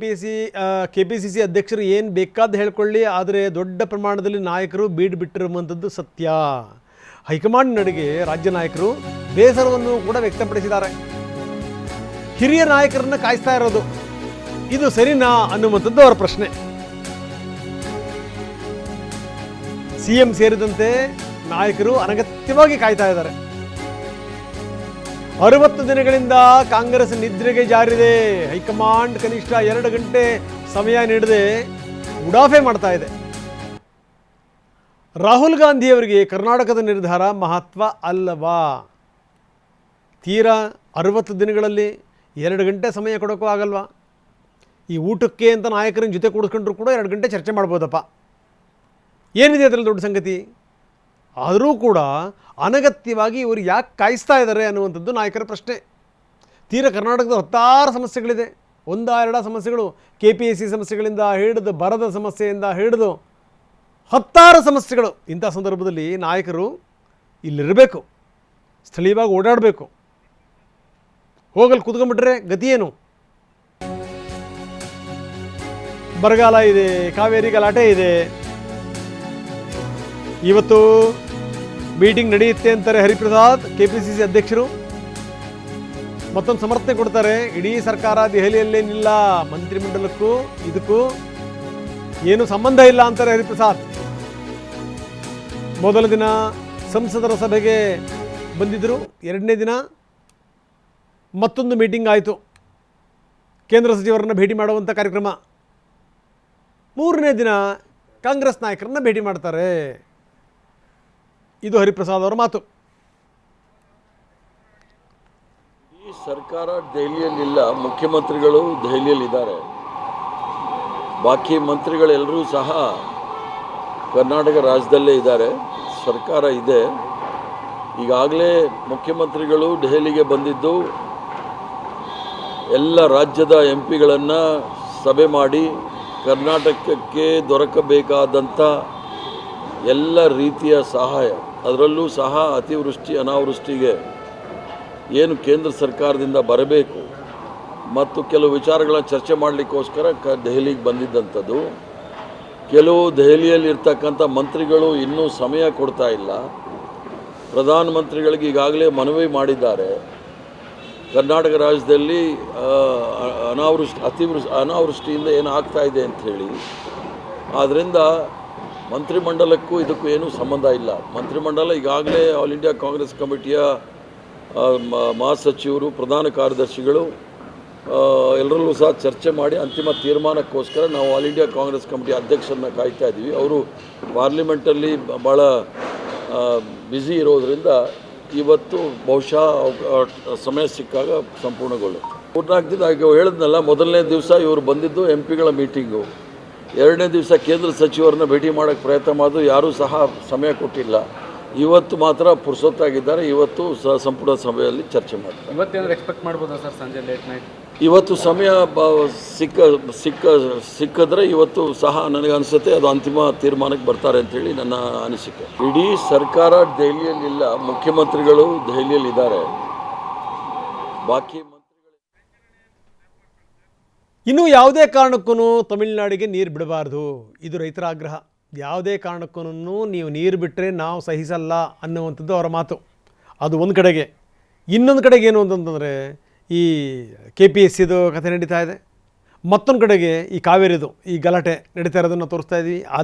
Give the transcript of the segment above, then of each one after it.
K P C C ಅಧ್ಯಕ್ಷರು ಏನು ಬೇಕಾದ್ದು ಹೇಳ್ಕೊಳ್ಳಿ, ಆದರೆ ದೊಡ್ಡ ಪ್ರಮಾಣದಲ್ಲಿ ನಾಯಕರು ಬಿಟ್ಟಿರುವಂಥದ್ದು ಸತ್ಯ. ಹೈಕಮಾಂಡ್ ನಡುಗೆ ರಾಜ್ಯ ನಾಯಕರು ಬೇಸರವನ್ನು ಕೂಡ ವ್ಯಕ್ತಪಡಿಸಿದ್ದಾರೆ. ಹಿರಿಯ ನಾಯಕರನ್ನ ಕಾಯಿಸ್ತಾ ಇರೋದು ಇದು ಸರಿನಾ ಅನ್ನುವಂಥದ್ದು ಅವರ ಪ್ರಶ್ನೆ. ಸಿಎಂ ಸೇರಿದಂತೆ ನಾಯಕರು ಅನಗತ್ಯವಾಗಿ ಕಾಯ್ತಾ ಇದ್ದಾರೆ. 60 ದಿನಗಳಿಂದ ಕಾಂಗ್ರೆಸ್ ನಿದ್ರೆಗೆ ಜಾರಿದೆ. ಹೈಕಮಾಂಡ್ ಕನಿಷ್ಠ 2 ಗಂಟೆ ಸಮಯ ನೀಡದೆ ಉಡಾಫೆ ಮಾಡ್ತಾ ಇದೆ. ರಾಹುಲ್ ಗಾಂಧಿಯವರಿಗೆ ಕರ್ನಾಟಕದ ನಿರ್ಧಾರ ಮಹತ್ವ ಅಲ್ಲವಾ? ತೀರಾ 60 ದಿನಗಳಲ್ಲಿ 2 ಗಂಟೆ ಸಮಯ ಕೊಡೋಕ್ಕೂ ಆಗಲ್ವಾ? ಈ ಊಟಕ್ಕೆ ಅಂತ ನಾಯಕರನ್ನ ಜೊತೆ ಕೂಡಿಸ್ಕೊಂಡ್ರು ಕೂಡ 2 ಗಂಟೆ ಚರ್ಚೆ ಮಾಡ್ಬೋದಪ್ಪ. ಏನಿದೆ ಅದರಲ್ಲಿ ದೊಡ್ಡ ಸಂಗತಿ? ಆದರೂ ಕೂಡ ಅನಗತ್ಯವಾಗಿ ಇವರು ಯಾಕೆ ಕಾಯಿಸ್ತಾ ಇದ್ದಾರೆ ಅನ್ನುವಂಥದ್ದು ನಾಯಕರ ಪ್ರಶ್ನೆ. ತೀರಾ ಕರ್ನಾಟಕದ 10 ಸಮಸ್ಯೆಗಳಿದೆ. 1-2 ಸಮಸ್ಯೆಗಳು KPSC ಸಮಸ್ಯೆಗಳಿಂದ ಹಿಡಿದು ಬರದ ಸಮಸ್ಯೆಯಿಂದ ಹಿಡಿದು 10 ಸಮಸ್ಯೆಗಳು. ಇಂಥ ಸಂದರ್ಭದಲ್ಲಿ ನಾಯಕರು ಇಲ್ಲಿರಬೇಕು, ಸ್ಥಳೀಯವಾಗಿ ಓಡಾಡಬೇಕು. ಹೋಗಲ್ಲಿ ಕೂತ್ಕೊಂಡ್ಬಿಟ್ರೆ ಗತಿ ಏನು? ಬರಗಾಲ ಇದೆ, ಕಾವೇರಿ ಗಲಾಟೆ ಇದೆ. ಇವತ್ತು ಮೀಟಿಂಗ್ ನಡೆಯುತ್ತೆ ಅಂತಾರೆ ಹರಿಪ್ರಸಾದ್, KPCC ಅಧ್ಯಕ್ಷರು. ಮತ್ತೊಂದು ಸಮರ್ಥನೆ ಕೊಡ್ತಾರೆ, ಇಡೀ ಸರ್ಕಾರ ದೆಹಲಿಯಲ್ಲೇನಿಲ್ಲ, ಮಂತ್ರಿಮಂಡಲಕ್ಕೂ ಇದಕ್ಕೂ ಏನು ಸಂಬಂಧ ಇಲ್ಲ ಅಂತಾರೆ ಹರಿಪ್ರಸಾದ್. ಮೊದಲ ದಿನ ಸಂಸದರ ಸಭೆಗೆ ಬಂದಿದ್ದರು, 2ನೇ ದಿನ ಮತ್ತೊಂದು ಮೀಟಿಂಗ್ ಆಯಿತು, ಕೇಂದ್ರ ಸಚಿವರನ್ನು ಭೇಟಿ ಮಾಡುವಂಥ ಕಾರ್ಯಕ್ರಮ. 3ನೇ ದಿನ ಕಾಂಗ್ರೆಸ್ ನಾಯಕರನ್ನ ಭೇಟಿ ಮಾಡ್ತಾರೆ. ಇದು ಹರಿಪ್ರಸಾದ್ ಅವರ ಮಾತು. ಈ ಸರ್ಕಾರ ದೆಹಲಿಯಲ್ಲಿಲ್ಲ, ಮುಖ್ಯಮಂತ್ರಿಗಳು ದೆಹಲಿಯಲ್ಲಿದ್ದಾರೆ. ಬಾಕಿ ಮಂತ್ರಿಗಳೆಲ್ಲರೂ ಸಹ ಕರ್ನಾಟಕ ರಾಜ್ಯದಲ್ಲೇ ಇದ್ದಾರೆ. ಸರ್ಕಾರ ಇದೆ. ಈಗಾಗಲೇ ಮುಖ್ಯಮಂತ್ರಿಗಳು ದೆಹಲಿಗೆ ಬಂದಿದ್ದು ಎಲ್ಲ ರಾಜ್ಯದ MP ಗಳನ್ನು ಸಭೆ ಮಾಡಿ ಕರ್ನಾಟಕಕ್ಕೆ ದೊರಕಬೇಕಾದಂಥ ಎಲ್ಲ ರೀತಿಯ ಸಹಾಯ, ಅದರಲ್ಲೂ ಸಹ ಅತಿವೃಷ್ಟಿ ಅನಾವೃಷ್ಟಿಗೆ ಏನು ಕೇಂದ್ರ ಸರ್ಕಾರದಿಂದ ಬರಬೇಕು ಮತ್ತು ಕೆಲವು ವಿಚಾರಗಳನ್ನು ಚರ್ಚೆ ಮಾಡಲಿಕ್ಕೋಸ್ಕರ ದೆಹಲಿಗೆ ಬಂದಿದ್ದಂಥದ್ದು. ಕೆಲವು ದೆಹಲಿಯಲ್ಲಿರ್ತಕ್ಕಂಥ ಮಂತ್ರಿಗಳು ಇನ್ನೂ ಸಮಯ ಕೊಡ್ತಾ ಇಲ್ಲ. ಪ್ರಧಾನಮಂತ್ರಿಗಳಿಗೆ ಈಗಾಗಲೇ ಮನವಿ ಮಾಡಿದ್ದಾರೆ, ಕರ್ನಾಟಕ ರಾಜ್ಯದಲ್ಲಿ ಅನಾವೃಷ್ಟಿಯಿಂದ ಏನು ಆಗ್ತಾ ಇದೆ ಅಂಥೇಳಿ. ಆದ್ದರಿಂದ ಮಂತ್ರಿಮಂಡಲಕ್ಕೂ ಇದಕ್ಕೂ ಏನೂ ಸಂಬಂಧ ಇಲ್ಲ. ಮಂತ್ರಿಮಂಡಲ ಈಗಾಗಲೇ ಆಲ್ ಇಂಡಿಯಾ ಕಾಂಗ್ರೆಸ್ ಕಮಿಟಿಯ ಮಹಾಸಚಿವರು, ಪ್ರಧಾನ ಕಾರ್ಯದರ್ಶಿಗಳು ಎಲ್ಲರಲ್ಲೂ ಸಹ ಚರ್ಚೆ ಮಾಡಿ ಅಂತಿಮ ತೀರ್ಮಾನಕ್ಕೋಸ್ಕರ ನಾವು ಆಲ್ ಇಂಡಿಯಾ ಕಾಂಗ್ರೆಸ್ ಕಮಿಟಿ ಅಧ್ಯಕ್ಷರನ್ನ ಕಾಯ್ತಾ ಇದ್ದೀವಿ. ಅವರು ಪಾರ್ಲಿಮೆಂಟಲ್ಲಿ ಭಾಳ ಬ್ಯುಸಿ ಇರೋದರಿಂದ ಇವತ್ತು ಬಹುಶಃ ಸಮಯ ಸಿಕ್ಕಾಗ ಸಂಪೂರ್ಣಗೊಳ್ಳುತ್ತೆ. 4-4 ದಿನ ಹೇಳಿದ್ನಲ್ಲ, ಮೊದಲನೇ ದಿವಸ ಇವರು ಬಂದಿದ್ದು MP ಗಳ ಮೀಟಿಂಗು, 2ನೇ ದಿವಸ ಕೇಂದ್ರ ಸಚಿವರನ್ನ ಭೇಟಿ ಮಾಡೋಕ್ಕೆ ಪ್ರಯತ್ನ ಮಾಡಿದ್ರು, ಯಾರೂ ಸಹ ಸಮಯ ಕೊಟ್ಟಿಲ್ಲ. ಇವತ್ತು ಮಾತ್ರ ಪುರ್ಸೊತ್ತಾಗಿದ್ದಾರೆ. ಇವತ್ತು ಸಂಪುಟ ಸಭೆಯಲ್ಲಿ ಚರ್ಚೆ ಮಾಡ್ತಾರೆ. ಇವತ್ತೇನಾದ್ರು ಎಕ್ಸ್ಪೆಕ್ಟ್ ಮಾಡ್ಬೋದಾ ಸರ್ ಸಂಜೆ ಲೇಟ್ ನೈಟ್? ಇವತ್ತು ಸಮಯ ಸಿಕ್ಕಿದ್ರೆ ಇವತ್ತು ಸಹ ನನಗನ್ಸುತ್ತೆ ಅದು ಅಂತಿಮ ತೀರ್ಮಾನಕ್ಕೆ ಬರ್ತಾರೆ ಅಂತೇಳಿ ನನ್ನ ಅನಿಸಿಕೆ. ಇಡೀ ಸರ್ಕಾರ ದೆಹಲಿಯಲ್ಲಿಲ್ಲ, ಮುಖ್ಯಮಂತ್ರಿಗಳು ದೆಹಲಿಯಲ್ಲಿದ್ದಾರೆ. ಬಾಕಿ ಇನ್ನು ಯಾವುದೇ ಕಾರಣಕ್ಕೂ ತಮಿಳುನಾಡಿಗೆ ನೀರು ಬಿಡಬಾರ್ದು, ಇದು ರೈತರ ಆಗ್ರಹ. ಯಾವುದೇ ಕಾರಣಕ್ಕೂ ನೀವು ನೀರು ಬಿಟ್ಟರೆ ನಾವು ಸಹಿಸಲ್ಲ ಅನ್ನುವಂಥದ್ದು ಅವರ ಮಾತು. ಅದು ಒಂದು ಕಡೆಗೆ. ಇನ್ನೊಂದು ಕಡೆಗೆ ಏನು ಅಂತಂತಂದರೆ ಈ KPSCದು ಕಥೆ ನಡೀತಾ ಇದೆ. ಮತ್ತೊಂದು ಕಡೆಗೆ ಈ ಕಾವೇರಿದು ಈ ಗಲಾಟೆ ನಡೀತಾ ಇರೋದನ್ನು ತೋರಿಸ್ತಾ ಇದ್ವಿ.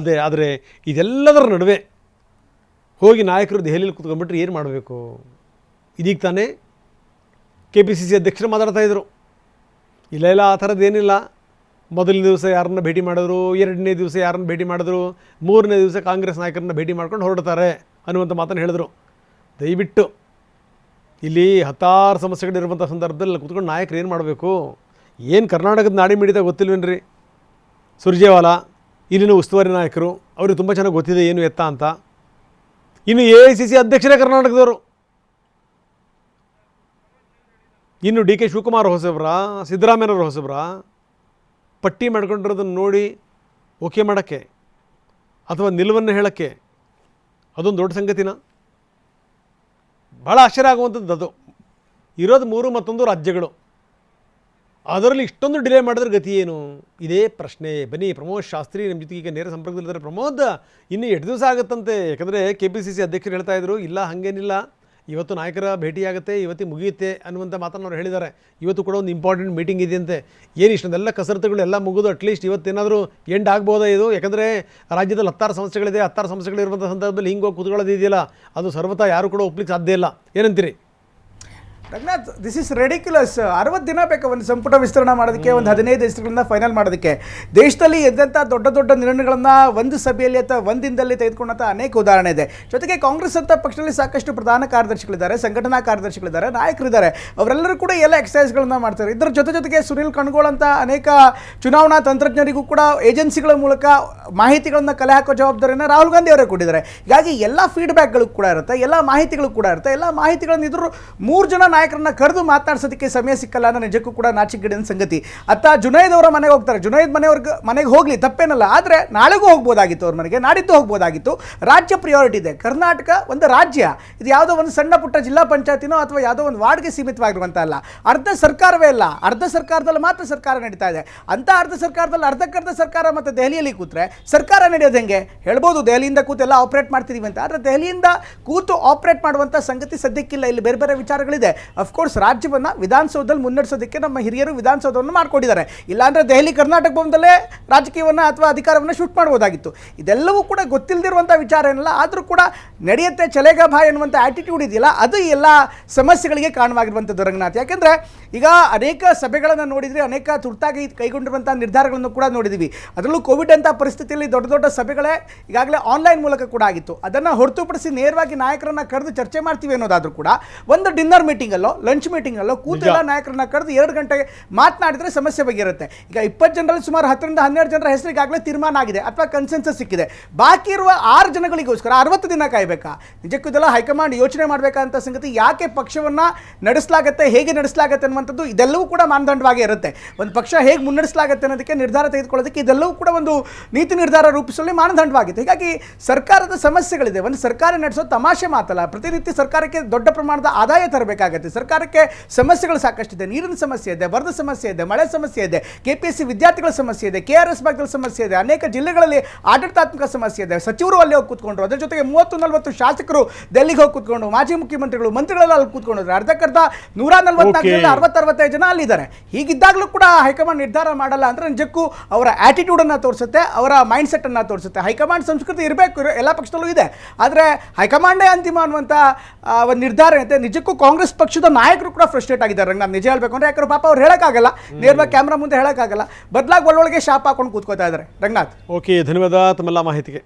ಆದರೆ ಇದೆಲ್ಲದರ ನಡುವೆ ಹೋಗಿ ನಾಯಕರು ದೆಹಲಿಯಲ್ಲಿ ಕೂತ್ಕೊಂಡ್ಬಿಟ್ರೆ ಏನು ಮಾಡಬೇಕು? ಇದೀಗ ತಾನೇ KPCC ಅಧ್ಯಕ್ಷರು ಮಾತಾಡ್ತಾಯಿದ್ರು, ಇಲ್ಲ ಆ ಥರದ್ದೇನಿಲ್ಲ, ಮೊದಲನೇ ದಿವಸ ಯಾರನ್ನ ಭೇಟಿ ಮಾಡಿದ್ರು, 2ನೇ ದಿವಸ ಯಾರನ್ನ ಭೇಟಿ ಮಾಡಿದ್ರು, 3ನೇ ದಿವಸ ಕಾಂಗ್ರೆಸ್ ನಾಯಕರನ್ನ ಭೇಟಿ ಮಾಡ್ಕೊಂಡು ಹೊರಡ್ತಾರೆ ಅನ್ನುವಂಥ ಮಾತನ್ನು ಹೇಳಿದ್ರು. ದಯವಿಟ್ಟು ಇಲ್ಲಿ 10 ಸಮಸ್ಯೆಗಳಿರುವಂಥ ಸಂದರ್ಭದಲ್ಲಿ ಕೂತ್ಕೊಂಡು ನಾಯಕರು ಏನು ಮಾಡಬೇಕು? ಏನು ಕರ್ನಾಟಕದ ನಾಡಿ ಮಿಡಿತ ಗೊತ್ತಿಲ್ವೇನ್ರಿ? ಸುರ್ಜೇವಾಲಾ ಇಲ್ಲಿನ ಉಸ್ತುವಾರಿ ನಾಯಕರು, ಅವ್ರಿಗೆ ತುಂಬ ಚೆನ್ನಾಗಿ ಗೊತ್ತಿದೆ ಏನು ಎತ್ತ ಅಂತ. ಇನ್ನು AICC ಅಧ್ಯಕ್ಷರೇ ಕರ್ನಾಟಕದವರು. ಇನ್ನು DK ಶಿವಕುಮಾರ್ ಹೊಸಬ್ರ, ಸಿದ್ದರಾಮಯ್ಯನವರು ಹೊಸಬ್ರ? ಪಟ್ಟಿ ಮಾಡ್ಕೊಂಡಿರೋದನ್ನು ನೋಡಿ ಓಕೆ ಮಾಡೋಕ್ಕೆ ಅಥವಾ ನಿಲುವನ್ನು ಹೇಳೋಕ್ಕೆ ಅದೊಂದು ದೊಡ್ಡ ಸಂಗತಿನ? ಭಾಳ ಆಶ್ಚರ್ಯ ಆಗುವಂಥದ್ದು ಅದು. ಇರೋದು 3 ಮತ್ತೊಂದು ರಾಜ್ಯಗಳು. ಅದರಲ್ಲಿ ಇಷ್ಟೊಂದು ಡಿಲೇ ಮಾಡಿದ್ರೆ ಗತಿ ಏನು? ಇದೇ ಪ್ರಶ್ನೆ. ಬನ್ನಿ, ಪ್ರಮೋದ್ ಶಾಸ್ತ್ರಿ ನಮ್ಮ ಜೊತೆಗೆ ಈಗ ನೇರ ಸಂಪರ್ಕದಲ್ಲಿದ್ದಾರೆ. ಪ್ರಮೋದ್, ಇನ್ನು 8 ದಿವಸ ಆಗುತ್ತಂತೆ. ಯಾಕಂದರೆ KPCC ಅಧ್ಯಕ್ಷರು ಹೇಳ್ತಾ ಇದ್ರು, ಇಲ್ಲ ಹಾಗೇನಿಲ್ಲ, ಇವತ್ತು ನಾಯಕರ ಭೇಟಿಯಾಗುತ್ತೆ, ಇವತ್ತು ಮುಗಿಯುತ್ತೆ ಅನ್ನುವಂಥ ಮಾತನ್ನು ಅವ್ರು ಹೇಳಿದ್ದಾರೆ. ಇವತ್ತು ಕೂಡ ಒಂದು ಇಂಪಾರ್ಟೆಂಟ್ ಮೀಟಿಂಗ್ ಇದೆಯಂತೆ. ಏನು ಇಷ್ಟೊಂದೆಲ್ಲ ಕಸರತ್ತುಗಳು ಎಲ್ಲ ಮುಗಿದು ಅಟ್ಲೀಸ್ಟ್ ಇವತ್ತೇನಾದರೂ ಎಂಡ್ ಆಗ್ಬೋದಾ ಇದು? ಯಾಕಂದರೆ ರಾಜ್ಯದಲ್ಲಿ 10 ಸಮಸ್ಯೆಗಳಿದೆ. 10 ಸಮಸ್ಯೆಗಳಿರುವಂಥ ಸಂದರ್ಭದಲ್ಲಿ ಹಿಂಗೆ ಹೋಗಿ ಕೂತ್ಕೊಳ್ಳೋದು ಇದೆಯಲ್ಲ, ಅದು ಸರ್ವತಾ ಯಾರು ಕೂಡ ಒಪ್ಲಿಕ್ಕೆ ಸಾಧ್ಯ ಇಲ್ಲ. ಏನಂತೀರಿ? Ranganath, this is ridiculous. 60 ದಿನ ಬೇಕು ಒಂದು ಸಂಪುಟ ವಿಸ್ತರಣೆ ಮಾಡೋದಕ್ಕೆ, ಒಂದು 15 ಹೆಸರುಗಳನ್ನ ಫೈನಲ್ ಮಾಡೋದಕ್ಕೆ. ದೇಶದಲ್ಲಿ ಎದ್ದಂಥ ದೊಡ್ಡ ದೊಡ್ಡ ನಿರ್ಣಯಗಳನ್ನು ಒಂದು ಸಭೆಯಲ್ಲಿ ಅಥವಾ ಒಂದು ದಿನದಲ್ಲಿ ತೆಗೆದುಕೊಂಡಂಥ ಅನೇಕ ಉದಾಹರಣೆ ಇದೆ. ಜೊತೆಗೆ ಕಾಂಗ್ರೆಸ್ ಅಂತ ಪಕ್ಷದಲ್ಲಿ ಸಾಕಷ್ಟು ಪ್ರಧಾನ ಕಾರ್ಯದರ್ಶಿಗಳಿದ್ದಾರೆ, ಸಂಘಟನಾ ಕಾರ್ಯದರ್ಶಿಗಳಿದ್ದಾರೆ, ನಾಯಕರಿದ್ದಾರೆ. ಅವರೆಲ್ಲರೂ ಕೂಡ ಎಲ್ಲ ಎಕ್ಸಸೈಸ್ಗಳನ್ನ ಮಾಡ್ತಾರೆ. ಇದರ ಜೊತೆಗೆ ಸುನಿಲ್ ಕಣ್ಗೋಳ್ ಅಂತ ಅನೇಕ ಚುನಾವಣಾ ತಂತ್ರಜ್ಞರಿಗೂ ಕೂಡ ಏಜೆನ್ಸಿಗಳ ಮೂಲಕ ಮಾಹಿತಿಗಳನ್ನು ಕಲೆ ಹಾಕೋ ಜವಾಬ್ದಾರಿಯನ್ನು ರಾಹುಲ್ ಗಾಂಧಿ ಅವರೇ ಕೊಟ್ಟಿದ್ದಾರೆ. ಹೀಗಾಗಿ ಎಲ್ಲ ಫೀಡ್ಬ್ಯಾಕ್ಗಳು ಕೂಡ ಇರುತ್ತೆ, ಎಲ್ಲ ಮಾಹಿತಿಗಳು ಕೂಡ ಇರುತ್ತೆ. ಎಲ್ಲ ಮಾಹಿತಿಗಳನ್ನು ಇದ್ರು 3 ಜನ ನಾಯಕರನ್ನ ಕರೆದು ಮಾತನಾಡಿಸೋದಕ್ಕೆ ಸಮಯ ಸಿಕ್ಕಲ್ಲ ಅನ್ನೋ ನಿಜಕ್ಕೂ ಕೂಡ ನಾಚಿಕೆಗೇಡಿನ ಸಂಗತಿ. ಅತ್ತ ಜುನೈದ್ ಅವರ ಮನೆಗೆ ಹೋಗ್ತಾರೆ. ಜುನೈದ್ ಮನೆಗೆ ಹೋಗಲಿ, ತಪ್ಪೇನಲ್ಲ. ಆದರೆ ನಾಳೆಗೂ ಹೋಗ್ಬೋದಾಗಿತ್ತು, ಅವ್ರ ಮನೆಗೆ ನಾಡಿದ್ದು ಹೋಗ್ಬೋದಾಗಿತ್ತು. ರಾಜ್ಯ ಪ್ರಿಯಾರಿಟಿ ಇದೆ. ಕರ್ನಾಟಕ ಒಂದು ರಾಜ್ಯ, ಇದು ಯಾವುದೋ ಒಂದು ಸಣ್ಣ ಪುಟ್ಟ ಜಿಲ್ಲಾ ಪಂಚಾಯತಿನೋ ಅಥವಾ ಯಾವುದೋ ಒಂದು ವಾರ್ಡ್ಗೆ ಸೀಮಿತವಾಗಿರುವಂಥ ಅಲ್ಲ. ಅರ್ಧ ಸರ್ಕಾರವೇ ಅಲ್ಲ, ಅರ್ಧ ಸರ್ಕಾರದಲ್ಲಿ ಮಾತ್ರ ಸರ್ಕಾರ ನಡೀತಾ ಇದೆ. ಅಂಥ ಅರ್ಧ ಸರ್ಕಾರದಲ್ಲಿ ಅರ್ಧಕ್ಕರ್ಧ ಸರ್ಕಾರ ಮತ್ತು ದೆಹಲಿಯಲ್ಲಿ ಕೂತ್ರೆ ಸರ್ಕಾರ ನಡೆಯೋದು ಹೆಂಗೆ? ಹೇಳ್ಬೋದು ದೆಹಲಿಯಿಂದ ಕೂತು ಎಲ್ಲ ಆಪ್ರೇಟ್ ಮಾಡ್ತಿದ್ದೀವಿ ಅಂತ. ಆದರೆ ದೆಹಲಿಯಿಂದ ಕೂತು ಆಪ್ರೇಟ್ ಮಾಡುವಂಥ ಸಂಗತಿ ಸದ್ಯಕ್ಕಿಲ್ಲ. ಇಲ್ಲಿ ಬೇರೆ ಬೇರೆ ವಿಚಾರಗಳಿದೆ. ಅಫ್ಕೋರ್ಸ್ ರಾಜ್ಯವನ್ನು ವಿಧಾನಸೌಧದಲ್ಲಿ ಮುನ್ನಡೆಸೋದಕ್ಕೆ ನಮ್ಮ ಹಿರಿಯರು ವಿಧಾನಸೌಧವನ್ನು ಮಾಡಿಕೊಂಡಿದ್ದಾರೆ. ಇಲ್ಲಾಂದರೆ ದೆಹಲಿ ಕರ್ನಾಟಕ ಭವನದಲ್ಲೇ ರಾಜಕೀಯವನ್ನು ಅಥವಾ ಅಧಿಕಾರವನ್ನು ಶೂಟ್ ಮಾಡ್ಬೋದಾಗಿತ್ತು. ಇದೆಲ್ಲವೂ ಕೂಡ ಗೊತ್ತಿಲ್ಲದಿರುವಂಥ ವಿಚಾರ ಏನಲ್ಲ. ಆದರೂ ಕೂಡ ನಡೆಯುತ್ತೆ ಚಲೇಗ ಭಾಯ್ ಅನ್ನುವಂಥ ಆ್ಯಟಿಟ್ಯೂಡ್ ಇದೆಯಲ್ಲ, ಅದು ಎಲ್ಲ ಸಮಸ್ಯೆಗಳಿಗೆ ಕಾರಣವಾಗಿರುವಂಥದ್ದು ರಂಗನಾಥ್. ಯಾಕೆಂದರೆ ಈಗ ಅನೇಕ ಸಭೆಗಳನ್ನು ನೋಡಿದರೆ, ಅನೇಕ ತುರ್ತಾಗಿ ಕೈಗೊಂಡಿರುವಂಥ ನಿರ್ಧಾರಗಳನ್ನು ಕೂಡ ನೋಡಿದ್ದೀವಿ. ಅದರಲ್ಲೂ ಕೋವಿಡ್ ಅಂತ ಪರಿಸ್ಥಿತಿಯಲ್ಲಿ ದೊಡ್ಡ ದೊಡ್ಡ ಸಭೆಗಳೇ ಈಗಾಗಲೇ ಆನ್ಲೈನ್ ಮೂಲಕ ಕೂಡ ಆಗಿತ್ತು. ಅದನ್ನು ಹೊರತುಪಡಿಸಿ ನೇರವಾಗಿ ನಾಯಕರನ್ನು ಕರೆದು ಚರ್ಚೆ ಮಾಡ್ತೀವಿ ಅನ್ನೋದಾದರೂ ಕೂಡ ಒಂದು ಡಿನ್ನರ್ ಮೀಟಿಂಗಲ್ಲೋ ಲಂಚ್ ಮೀಟಿಂಗಲ್ಲೋ ಕೂತೆಲ್ಲ ನಾಯಕರನ್ನ ಕರೆದು 2 ಗಂಟೆಗೆ ಮಾತನಾಡಿದರೆ ಸಮಸ್ಯೆ ಬಗೆಯಿರುತ್ತೆ. ಈಗ 20 ಜನರಲ್ಲಿ ಸುಮಾರು 10 ರಿಂದ 12 ಜನರ ಹೆಸರಿಗಾಗಲೇ ತೀರ್ಮಾನ ಆಗಿದೆ ಅಥವಾ ಕನ್ಸೆನ್ಸಸ್ ಸಿಕ್ಕಿದೆ. ಬಾಕಿ ಇರುವ 6 ಜನಗಳಿಗೋಸ್ಕರ 60 ದಿನ ಕಾಯಬೇಕಾ? ನಿಜಕ್ಕೂ ಇದೆಲ್ಲ ಹೈಕಮಾಂಡ್ ಯೋಚನೆ ಮಾಡಬೇಕಂತ ಸಂಗತಿ. ಯಾಕೆ ಪಕ್ಷವನ್ನು ನಡೆಸಲಾಗುತ್ತೆ, ಹೇಗೆ ನಡೆಸಲಾಗುತ್ತೆ ಅನ್ನುವಂಥದ್ದು ಇದೆಲ್ಲವೂ ಕೂಡ ಮಾನದಂಡವಾಗಿ ಇರುತ್ತೆ. ಒಂದು ಪಕ್ಷ ಹೇಗೆ ಮುನ್ನಡೆಸಲಾಗುತ್ತೆ ಅನ್ನೋದಕ್ಕೆ ನಿರ್ಧಾರ ತೆಗೆದುಕೊಳ್ಳೋದಕ್ಕೆ ಇದೆಲ್ಲವೂ ಕೂಡ ಒಂದು ನೀತಿ ನಿರ್ಧಾರ ರೂಪಿಸುವಲ್ಲಿ ಮಾನದಂಡವಾಗಿದೆ. ಹೀಗಾಗಿ ಸರ್ಕಾರದ ಸಮಸ್ಯೆಗಳಿದೆ. ಒಂದು ಸರ್ಕಾರ ನಡೆಸೋದು ತಮಾಷೆ ಮಾತಲ್ಲ. ಪ್ರತಿನಿತ್ಯ ಸರ್ಕಾರಕ್ಕೆ ದೊಡ್ಡ ಪ್ರಮಾಣದ ಆದಾಯ ತರಬೇಕಾಗುತ್ತೆ. ಸರ್ಕಾರಕ್ಕೆ ಸಮಸ್ಯೆಗಳು ಸಾಕಷ್ಟಿದೆ. ನೀರಿನ ಸಮಸ್ಯೆ ಇದೆ, ಬರದ ಸಮಸ್ಯೆ ಇದೆ, ಮಳೆ ಸಮಸ್ಯೆ ಇದೆ, KPSC ವಿದ್ಯಾರ್ಥಿಗಳ ಸಮಸ್ಯೆ ಇದೆ, KRS ಭಾಗದಲ್ಲಿ ಸಮಸ್ಯೆ ಇದೆ, ಅನೇಕ ಜಿಲ್ಲೆಗಳಲ್ಲಿ ಆಡಳಿತಾತ್ಮಕ ಸಮಸ್ಯೆ ಇದೆ. ಸಚಿವರು ಅಲ್ಲಿ ಹೋಗಿ ಕೂತ್ಕೊಂಡ್ರು. ಅದರ ಜೊತೆಗೆ 30-40 ಶಾಸಕರು ಡೆಲ್ಲಿಗೆ ಹೋಗಿ ಕೂತ್ಕೊಂಡು, ಮಾಜಿ ಮುಖ್ಯಮಂತ್ರಿಗಳು, ಮಂತ್ರಿಗಳೆಲ್ಲ ಅಲ್ಲಿ ಕೂತ್ಕೊಂಡ್ರು. ಅರ್ಧಕ್ಕರ್ಧ 144 60-65 ಜನ ಅಲ್ಲಿದ್ದಾರೆ. ಹೀಗಿದ್ದಾಗಲೂ ಕೂಡ ಹೈಕಮಾಂಡ್ ನಿರ್ಧಾರ ಮಾಡಲ್ಲ ಅಂದರೆ ನಿಜಕ್ಕೂ ಅವರ ಆ್ಯಟಿಟ್ಯೂಡನ್ನು ತೋರಿಸುತ್ತೆ, ಅವರ ಮೈಂಡ್ ಸೆಟ್ಟನ್ನು ತೋರಿಸುತ್ತೆ. ಹೈಕಮಾಂಡ್ ಸಂಸ್ಕೃತಿ ಇರಬೇಕು, ಎಲ್ಲ ಪಕ್ಷದಲ್ಲೂ ಇದೆ. ಆದರೆ ಹೈಕಮಾಂಡೇ ಅಂತಿಮ ಅನ್ನುವಂಥ ಒಂದು ನಿರ್ಧಾರ ಇದೆ. ನಿಜಕ್ಕೂ ಕಾಂಗ್ರೆಸ್ ಪಕ್ಷದ ನಾಯಕರು ಕೂಡ ಫ್ರಸ್ಟ್ರೇಟ್ ಆಗಿದ್ದಾರೆ ರಂಗ. ನಿಜ ಹೇಳಬೇಕು ಅಂದರೆ, ಯಾಕಂದ್ರೆ ಪಾಪ ಅವ್ರು ಹೇಳೋಕ್ಕಾಗಲ್ಲ, ನೇರವಾಗಿ ಕ್ಯಾಮ್ರಾ ಮುಂದೆ ಹೇಳೋಕ್ಕಾಗಲ್ಲ. ಬದಲಾಗಿ ಒಳ್ಳೊಳಗೆ ಶಾಪ್ ಹಾಕೊಂಡು ಕೂತ್ಕೋತಾ ಇದ್ದಾರೆ ರಂಗನಾಥ್. ಓಕೆ, ಧನ್ಯವಾದ ತಮ್ಮೆಲ್ಲ ಮಾಹಿತಿಗೆ.